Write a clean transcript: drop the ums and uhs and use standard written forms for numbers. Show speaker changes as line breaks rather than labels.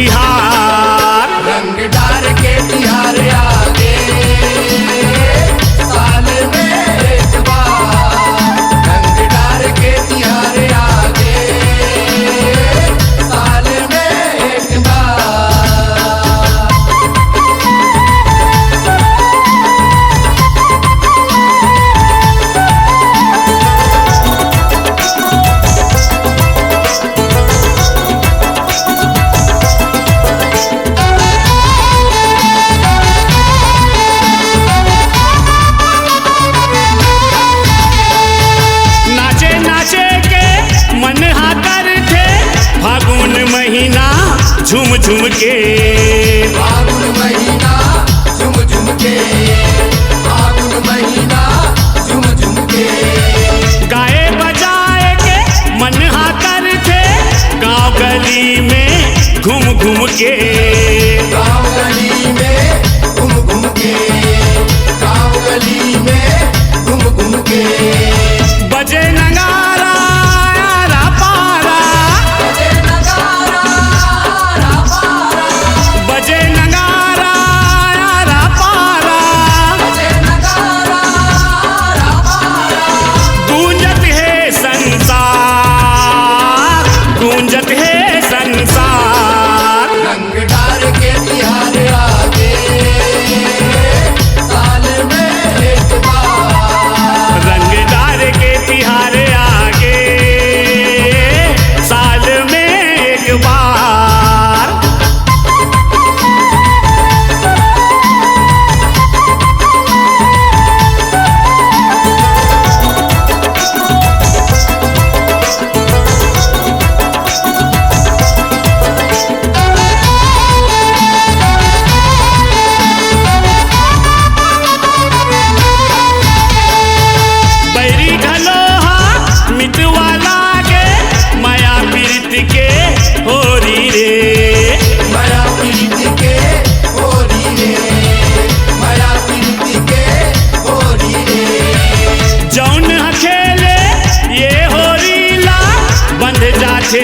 तिहार।
रंग डार के तिहार आगे साल में एक बार, रंग डार के तिहार आगे साल में एक बार।
मन हाकर थे फागुन महीना झुम झुम के,
फागुन महीना झुम झुम के, फागुन महीना झुम झुम के।
गाए बजाए के मन हाकर थे गांव गली में घूम घूम के,
गांव गली में घूम घूम के, गांव गली में घूम घूम के।
बजे नगारा गूंजत है संसार।
रंग डार के तिहार आगे साल में एक बार,
रंग डार के तिहार आगे साल में एक बार। जौन खेले ये होरीला बंध जाते